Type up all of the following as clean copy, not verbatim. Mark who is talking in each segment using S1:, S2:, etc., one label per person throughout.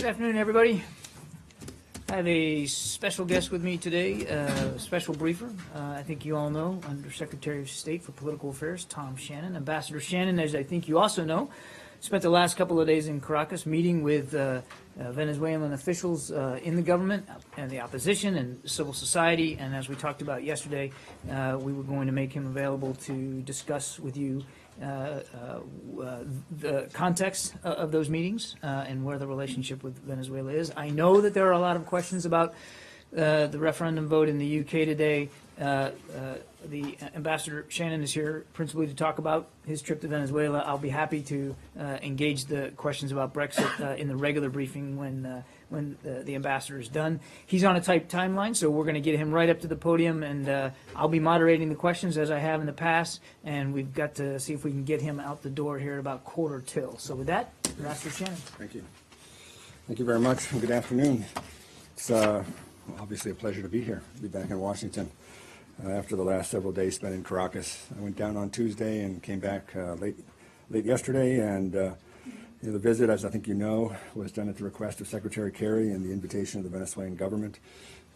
S1: Good afternoon, everybody. I have a special guest with me today, a special briefer. I think you all know, Under Secretary of State for Political Affairs, Tom Shannon. Ambassador Shannon, as I think you also know, spent the last couple of days in Caracas meeting with Venezuelan officials in the government and the opposition and civil society. And as we talked about yesterday, we were going to make him available to discuss with you the context of those meetings and where the relationship with Venezuela is. I know that there are a lot of questions about the referendum vote in the UK today. The Ambassador Shannon is here principally to talk about his trip to Venezuela. I'll be happy to engage the questions about Brexit in the regular briefing when the ambassador is done. He's on a tight timeline, so we're going to get him right up to the podium, and I'll be moderating the questions as I have in the past, and we've got to see if we can get him out the door here at about 1:45. So with that, Ambassador Shannon.
S2: Thank you. Thank you very much, and good afternoon. It's obviously a pleasure to be here, be back in Washington after the last several days spent in Caracas. I went down on Tuesday and came back late yesterday, and the visit, as I think you know, was done at the request of Secretary Kerry and the invitation of the Venezuelan government,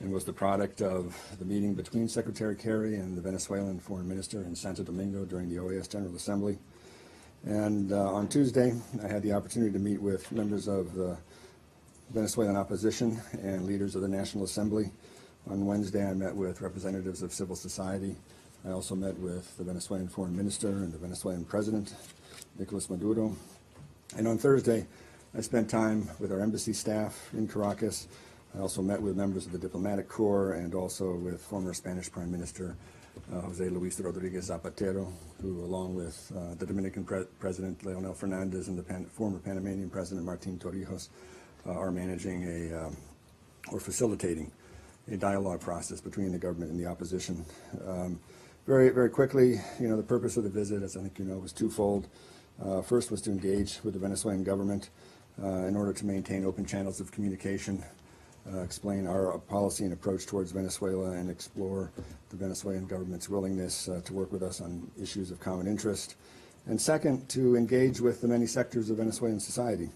S2: and was the product of the meeting between Secretary Kerry and the Venezuelan foreign minister in Santo Domingo during the OAS General Assembly. And on Tuesday, I had the opportunity to meet with members of the Venezuelan opposition and leaders of the National Assembly. On Wednesday, I met with representatives of civil society. I also met with the Venezuelan foreign minister and the Venezuelan president, Nicolas Maduro. And on Thursday, I spent time with our embassy staff in Caracas. I also met with members of the diplomatic corps and also with former Spanish Prime Minister Jose Luis Rodriguez Zapatero, who, along with the Dominican President Leonel Fernandez and the former Panamanian President Martin Torrijos, are managing or facilitating a dialogue process between the government and the opposition. Very, very quickly, the purpose of the visit, as I think you know, was twofold. First was to engage with the Venezuelan government in order to maintain open channels of communication, explain our policy and approach towards Venezuela, and explore the Venezuelan government's willingness to work with us on issues of common interest. And second, to engage with the many sectors of Venezuelan society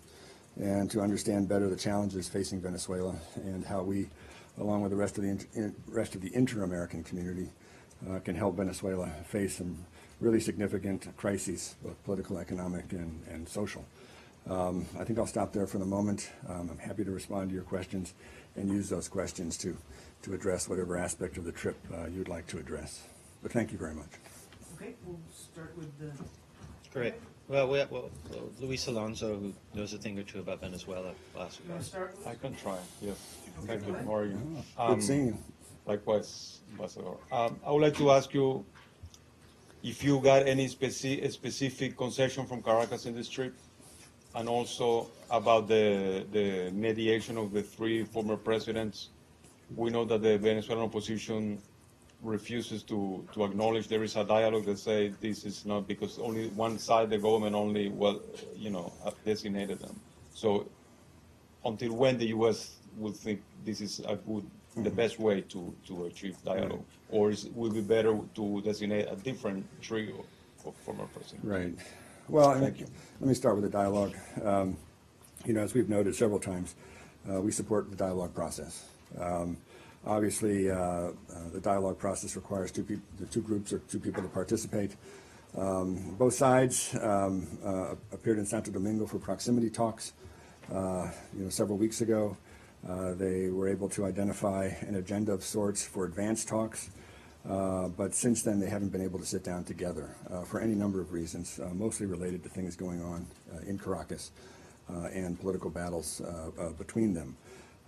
S2: and to understand better the challenges facing Venezuela and how we, along with the rest of the inter-American community, can help Venezuela face some really significant crises, both political, economic, and social. I think I'll stop there for the moment. I'm happy to respond to your questions and use those questions to address whatever aspect of the trip you'd like to address. But thank you very much.
S1: Okay, we'll start with the...
S3: Great. Well, Luis Alonso, who knows a thing or two about Venezuela, last
S1: You want to start with?
S4: I can try, yes. Thank you. How are you?
S2: Good seeing you.
S4: Likewise, Ambassador. I would like to ask you if you got any specific concession from Caracas in this trip, and also about the mediation of the three former presidents. We know that the Venezuelan opposition refuses to acknowledge there is a dialogue that say this is not, because only one side, the government only, designated them. So until when the U.S. will think this is the best way to achieve dialogue? Or would it be better to designate a different trio of former presidents?
S2: Right. Well, let me start with the dialogue. As we've noted several times, we support the dialogue process. Obviously, the dialogue process requires two groups or two people to participate. Both sides appeared in Santo Domingo for proximity talks. Several weeks ago, they were able to identify an agenda of sorts for advanced talks. But since then, they haven't been able to sit down together for any number of reasons, mostly related to things going on in Caracas and political battles between them.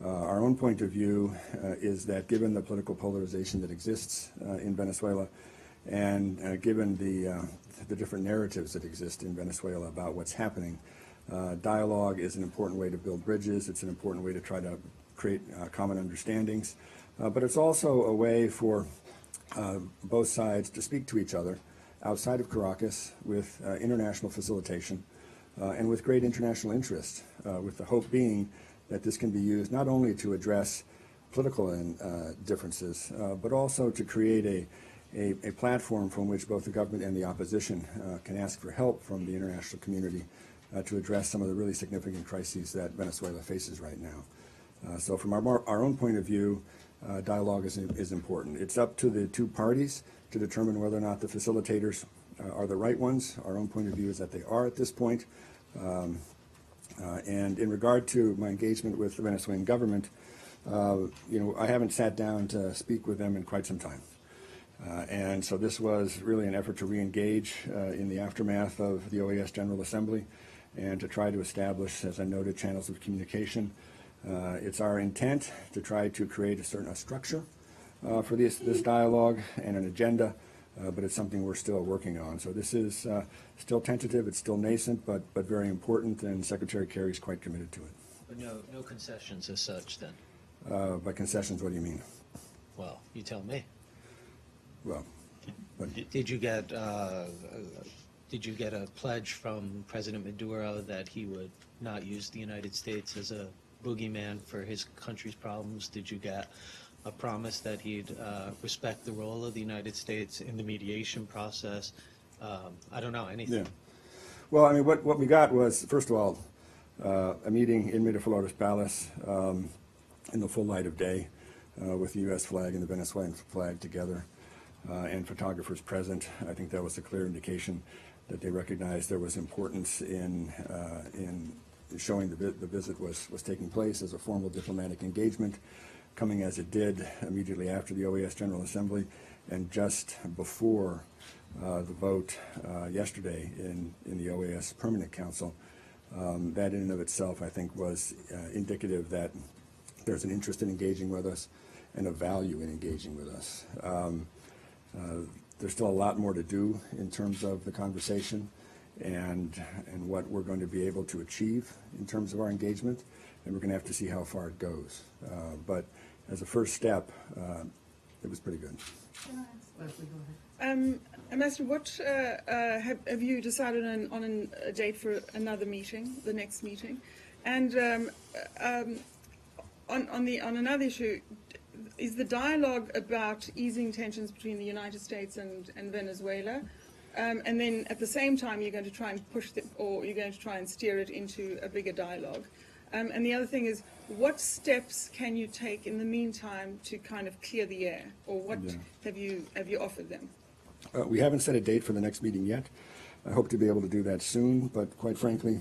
S2: Our own point of view is that given the political polarization that exists in Venezuela, and given the different narratives that exist in Venezuela about what's happening, dialogue is an important way to build bridges. It's an important way to try to create common understandings. But it's also a way for both sides to speak to each other outside of Caracas with international facilitation and with great international interest, with the hope being that this can be used not only to address political differences, but also to create a platform from which both the government and the opposition can ask for help from the international community to address some of the really significant crises that Venezuela faces right now. So from our own point of view, dialogue is important. It's up to the two parties to determine whether or not the facilitators are the right ones. Our own point of view is that they are at this point. And in regard to my engagement with the Venezuelan government, I haven't sat down to speak with them in quite some time. And so this was really an effort to re-engage in the aftermath of the OAS General Assembly and to try to establish, as I noted, channels of communication. It's our intent to try to create a structure for this dialogue and an agenda, but it's something we're still working on. So this is still tentative, it's still nascent, but very important, and Secretary Kerry is quite committed to it.
S3: But no concessions as such then?
S2: By concessions, what do you mean?
S3: Well, you tell me.
S2: Well, but
S3: Did you get a pledge from President Maduro that he would not use the United States as a boogeyman for his country's problems? Did you get a promise that he'd respect the role of the United States in the mediation process? I don't know, anything.
S2: yeah. Well, I mean, what we got was, first of all, a meeting in Miraflores Palace in the full light of day with the U.S. flag and the Venezuelan flag together, and photographers present. I think that was a clear indication that they recognized there was importance in showing the visit was taking place as a formal diplomatic engagement, coming as it did immediately after the OAS General Assembly and just before the vote yesterday in the OAS Permanent Council. That in and of itself, I think, was indicative that there's an interest in engaging with us and a value in engaging with us. There's still a lot more to do in terms of the conversation and what we're going to be able to achieve in terms of our engagement, and we're going to have to see how far it goes. But as a first step, it was pretty good.
S1: Leslie, go ahead.
S5: Ambassador, what have you decided on a date for another meeting, the next meeting? And on another issue, is the dialogue about easing tensions between the United States and Venezuela? And then at the same time, you're going to try and or you're going to try and steer it into a bigger dialogue. And the other thing is, what steps can you take in the meantime to kind of clear the air, or what have you offered them?
S2: We haven't set a date for the next meeting yet. I hope to be able to do that soon, but quite frankly,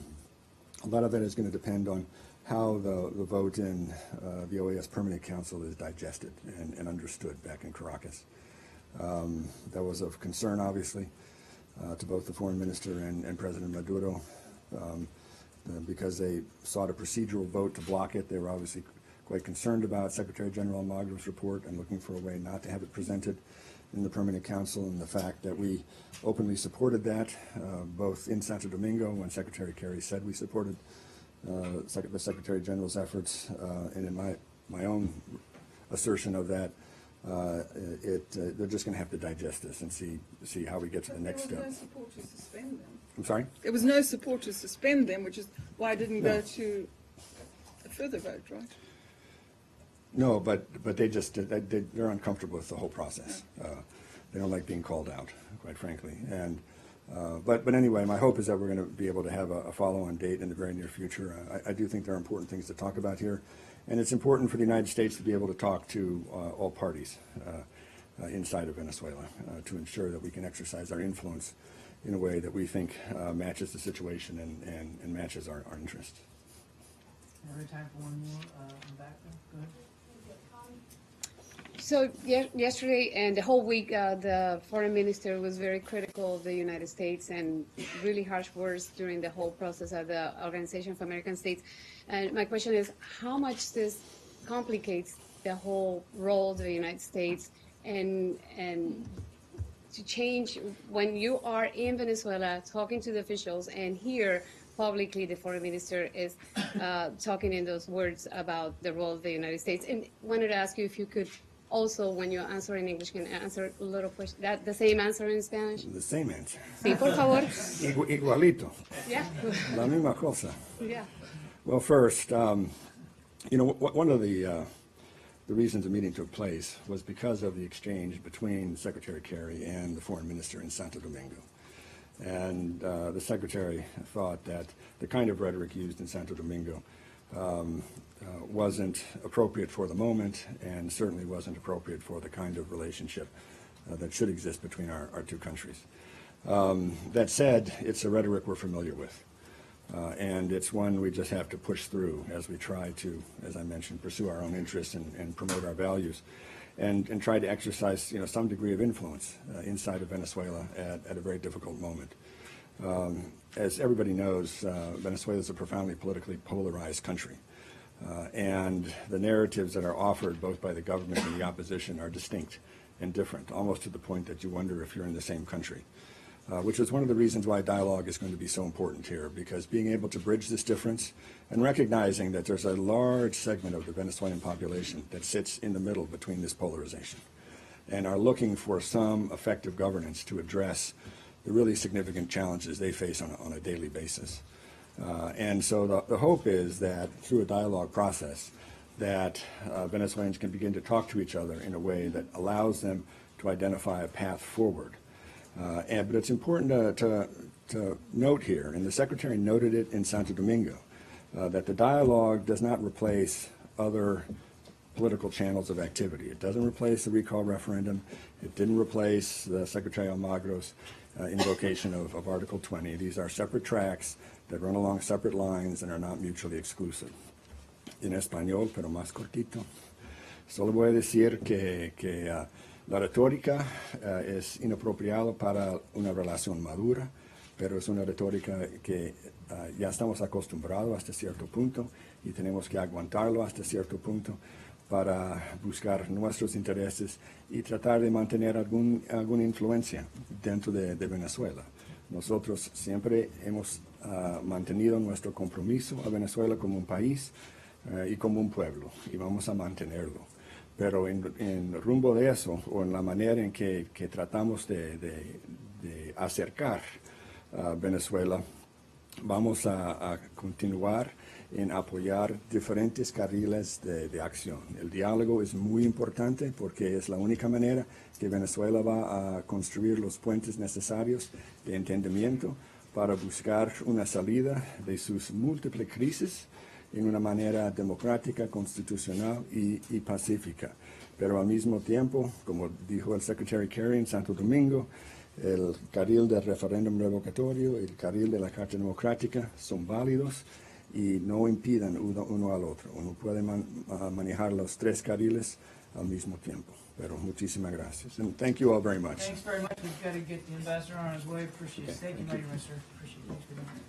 S2: a lot of that is going to depend on how the vote in the OAS Permanent Council is digested and understood back in Caracas. That was of concern, obviously, to both the foreign minister and President Maduro. Because they sought a procedural vote to block it. They were obviously quite concerned about Secretary General Almagro's report and looking for a way not to have it presented in the Permanent Council, and the fact that we openly supported that, both in Santo Domingo when Secretary Kerry said we supported the Secretary General's efforts, and in my own assertion of that, they're just going to have to digest this and see how we get to the next step.
S5: There was no support to suspend them.
S2: I'm sorry?
S5: There was no support to suspend them, which is why I didn't go to a further vote, right?
S2: No, but they're uncomfortable with the whole process. They don't like being called out, quite frankly. And but anyway, my hope is that we're going to be able to have a follow-on date in the very near future. I do think there are important things to talk about here, and it's important for the United States to be able to talk to all parties inside of Venezuela to ensure that we can exercise our influence in a way that we think matches the situation and matches our interests.
S1: We have time for one more. Back there. Go ahead.
S6: So yesterday and the whole week, the foreign minister was very critical of the United States and really harsh words during the whole process of the Organization of American States. And my question is, how much this complicates the whole role of the United States and to change when you are in Venezuela talking to the officials, and here publicly the foreign minister is talking in those words about the role of the United States. And wanted to ask you if you could also, when you answer in English, can answer a little question, the same answer in Spanish?
S2: The same answer.
S6: Sí, por favor.
S2: Igualito.
S6: Yeah.
S2: La misma cosa.
S6: Yeah.
S2: Well, first, one of the reasons the meeting took place was because of the exchange between Secretary Kerry and the foreign minister in Santo Domingo. And the Secretary thought that the kind of rhetoric used in Santo Domingo wasn't appropriate for the moment, and certainly wasn't appropriate for the kind of relationship that should exist between our two countries. That said, it's a rhetoric we're familiar with, and it's one we just have to push through as we try to, as I mentioned, pursue our own interests and promote our values, and try to exercise, some degree of influence inside of Venezuela at a very difficult moment. As everybody knows, Venezuela is a profoundly politically polarized country. And the narratives that are offered both by the government and the opposition are distinct and different, almost to the point that you wonder if you're in the same country, which is one of the reasons why dialogue is going to be so important here, because being able to bridge this difference and recognizing that there's a large segment of the Venezuelan population that sits in the middle between this polarization and are looking for some effective governance to address the really significant challenges they face on a daily basis. And so the hope is that through a dialogue process that Venezuelans can begin to talk to each other in a way that allows them to identify a path forward. But it's important to note here, and the Secretary noted it in Santo Domingo, that the dialogue does not replace other political channels of activity. It doesn't replace the recall referendum. It didn't replace the Secretary Almagro's invocation of Article 20. These are separate tracks that run along separate lines and are not mutually exclusive. En español, pero más cortito, solo voy a decir que la retórica es inapropiada para una relación madura, pero es una retórica que ya estamos acostumbrados hasta cierto punto y tenemos que aguantarlo hasta cierto punto para buscar nuestros intereses y tratar de mantener alguna influencia dentro de Venezuela. Nosotros siempre hemos mantenido nuestro compromiso a Venezuela como un país y como un pueblo, y vamos a mantenerlo. Pero en rumbo de eso, o en la manera en que tratamos de acercar a Venezuela, vamos a continuar en apoyar diferentes carriles de acción. El diálogo es muy importante porque es la única manera que Venezuela va a construir los puentes necesarios de entendimiento para buscar una salida de sus múltiples crisis en una manera democrática, constitucional y pacífica. Pero al mismo tiempo, como dijo el Secretary Kerry en Santo Domingo, el carril del referéndum revocatorio y el carril de la Carta Democrática son válidos y no impiden uno al otro. Uno puede manejar los tres carriles al mismo tiempo. Pero muchísimas gracias. And thank you all very much.
S1: Thanks very much. We've got to get the ambassador on his way. Appreciate it. Thank you very much, sir. Appreciate it. Thanks for doing it.